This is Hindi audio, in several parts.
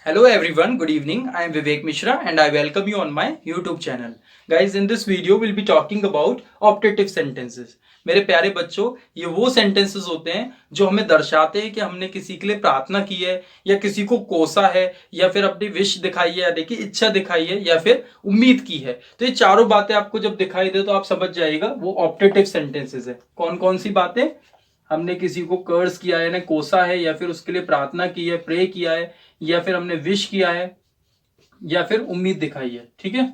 Hello everyone, good evening. I am Vivek Mishra and I welcome you on my YouTube channel. Guys, in this video we'll be talking about optative sentences. मेरे प्यारे बच्चों, ये वो सेंटेंसेस होते हैं जो हमें दर्शाते हैं कि हमने किसी के लिए प्रार्थना की है या किसी को कोसा है या फिर अपनी विश दिखाई है या देखिए इच्छा दिखाई है या फिर उम्मीद की है। तो ये चारों बातें आपको जब दिखाई दे तो आप समझ जाइएगा वो ऑप्टेटिव सेंटेंसेस है। कौन कौन सी बातें? हमने किसी को कर्ज किया है, कोसा है या फिर उसके लिए प्रार्थना की है, प्रे किया है या फिर हमने विश किया है या फिर उम्मीद दिखाई है, ठीक है,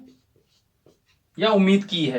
या उम्मीद की है।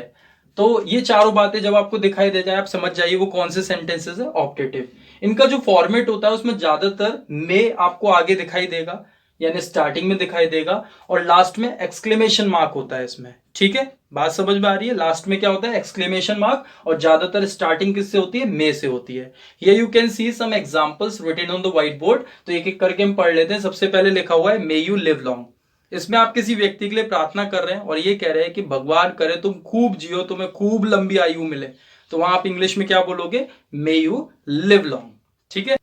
तो ये चारों बातें जब आपको दिखाई दे जाए आप समझ जाइए वो कौन से सेंटेंसेस है ऑप्टेटिव। इनका जो फॉर्मेट होता है उसमें ज्यादातर में आपको आगे दिखाई देगा यानी स्टार्टिंग में दिखाई देगा और लास्ट में एक्सक्लेमेशन मार्क होता है इसमें, ठीक है। बात समझ में आ रही है? लास्ट में क्या होता है? Exclamation mark. और ज्यादातर स्टार्टिंग किससे होती है? मे से होती है। Here you can see some examples written on the white board. तो एक एक करके हम पढ़ लेते हैं। सबसे पहले लिखा हुआ है मे यू लिव लॉन्ग। इसमें आप किसी व्यक्ति के लिए प्रार्थना कर रहे हैं और ये कह रहे हैं कि भगवान करे तुम खूब जियो, तुम्हें खूब लंबी आयु मिले। तो वहां आप इंग्लिश में क्या बोलोगे? मे यू लिव लॉन्ग, ठीक है।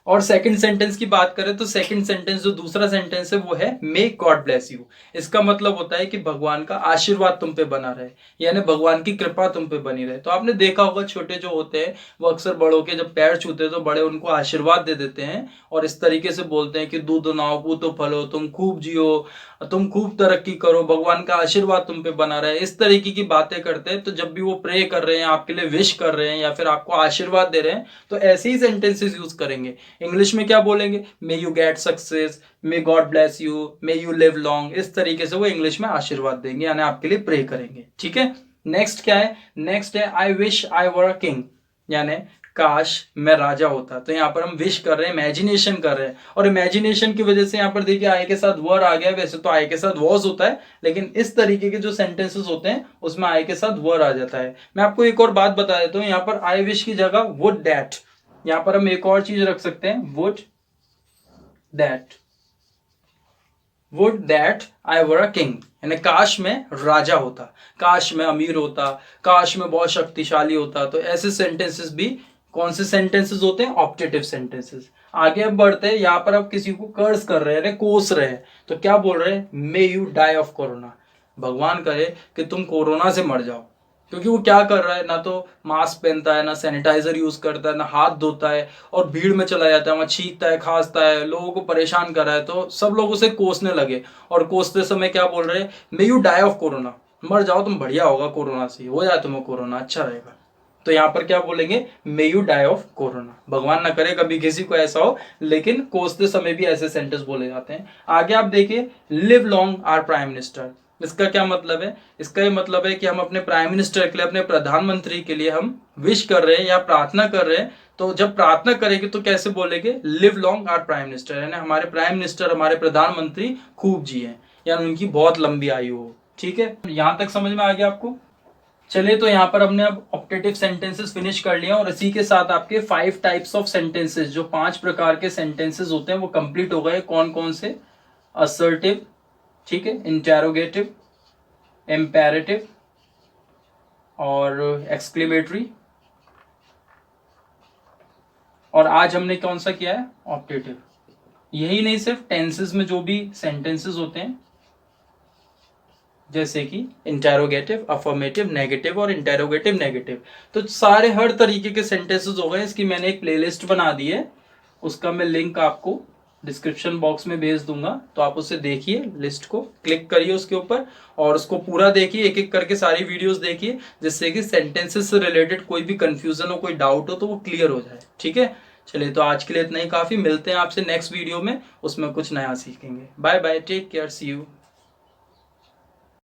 और सेकंड सेंटेंस की बात करें तो सेकंड सेंटेंस जो दूसरा सेंटेंस है वो है मे गॉड ब्लेस यू। इसका मतलब होता है कि भगवान का आशीर्वाद तुम पे बना रहे, यानी भगवान की कृपा तुम पे बनी रहे। तो आपने देखा होगा छोटे जो होते हैं वो अक्सर बड़ों के जब पैर छूते हैं तो बड़े उनको आशीर्वाद दे देते हैं और इस तरीके से बोलते हैं कि दूध नाओ पूतो फलो, तुम खूब जियो, तुम खूब तरक्की करो, भगवान का आशीर्वाद तुम पे बना रहे। इस तरीके की बातें करते हैं। तो जब भी वो प्रे कर रहे हैं, आपके लिए विश कर रहे हैं या फिर आपको आशीर्वाद दे रहे हैं तो ऐसे ही सेंटेंसेस यूज करेंगे। इंग्लिश में क्या बोलेंगे? May you get success, may God bless you, may you live long. इस तरीके से वो इंग्लिश में आशीर्वाद देंगे यानी आपके लिए प्रे करेंगे, ठीक है। नेक्स्ट क्या है? नेक्स्ट है I wish I were a king, यानी काश मैं राजा होता। तो यहाँ पर हम विश कर रहे हैं, इमेजिनेशन कर रहे हैं और इमेजिनेशन की वजह से यहाँ पर देखिए आई के साथ वर आ गया। वैसे तो आई के साथ वॉज होता है लेकिन इस तरीके के जो सेंटेंसेस होते हैं उसमें आई के साथ वर आ जाता है। मैं आपको एक और बात बता देता हूँ, यहाँ पर आई विश की जगह वुड दैट, यहाँ पर हम एक और चीज रख सकते हैं, would that, would that I were a king, यानी काश में राजा होता, काश में अमीर होता, काश में बहुत शक्तिशाली होता। तो ऐसे सेंटेंसेस भी कौन से सेंटेंसेस होते हैं? Optative sentences. आगे अब बढ़ते हैं। यहाँ पर अब किसी को कर्ज कर रहे हैं, कोस रहे हैं, तो क्या बोल रहे हैं? May you die of corona, भगवान करे कि तुम कोरोना से मर जाओ। क्योंकि वो क्या कर रहा है, ना तो मास्क पहनता है, ना सैनिटाइजर यूज करता है, ना हाथ धोता है और भीड़ में चला जाता है, वहां छींकता है, खांसता है, लोगों को परेशान कर रहा है। तो सब लोग उसे कोसने लगे और कोसते समय क्या बोल रहे हैं? May you die of corona, मर जाओ तुम, बढ़िया होगा, कोरोना से हो जाए तुम्हें कोरोना, अच्छा रहेगा। तो यहाँ पर क्या बोलेंगे? May you die of corona. भगवान ना करे कभी किसी को ऐसा हो, लेकिन कोसते समय भी ऐसे सेंटेंस बोले जाते हैं। आगे आप देखिए, live long our prime minister. इसका क्या मतलब है? इसका ये मतलब है कि हम अपने प्राइम मिनिस्टर के लिए, अपने प्रधानमंत्री के लिए हम विश कर रहे हैं या प्रार्थना कर रहे हैं। तो जब प्रार्थना करेंगे तो कैसे बोलेंगे? Live long our prime minister, यानी हमारे प्राइम मिनिस्टर, हमारे प्रधानमंत्री खूब जिए, यानी उनकी बहुत लंबी आयु हो, ठीक है। यहां तक समझ में आ गया आपको? चलिए, तो यहाँ पर हमने अब ऑप्टेटिव सेंटेंसेस फिनिश कर लिया और इसी के साथ आपके 5 टाइप्स ऑफ सेंटेंसेस, जो 5 प्रकार के सेंटेंसेस होते हैं वो कंप्लीट हो गए। कौन कौन से? असर्टिव, ठीक है, इंटेरोगेटिव, एम्पेरेटिव और एक्सक्लेमेटरी। और आज हमने कौन सा किया है? ऑप्टेटिव। यही नहीं, सिर्फ टेंसेस में जो भी सेंटेंसेस होते हैं जैसे कि इंटेरोगेटिव, अफर्मेटिव, नेगेटिव और इंटेरोगेटिव नेगेटिव, तो सारे हर तरीके के सेंटेंसेस हो गए। इसकी मैंने एक प्लेलिस्ट बना दी है, उसका मैं लिंक आपको डिस्क्रिप्शन बॉक्स में भेज दूंगा। तो आप उसे देखिए, लिस्ट को क्लिक करिए उसके ऊपर और उसको पूरा देखिए, एक एक करके सारी वीडियोस देखिए, जिससे कि सेंटेंसेस से रिलेटेड कोई भी कंफ्यूजन हो, कोई डाउट हो तो वो क्लियर हो जाए, ठीक है। चलिए, तो आज के लिए इतना ही काफी। मिलते हैं आपसे नेक्स्ट वीडियो में, उसमें कुछ नया सीखेंगे। Bye bye, take care, see you.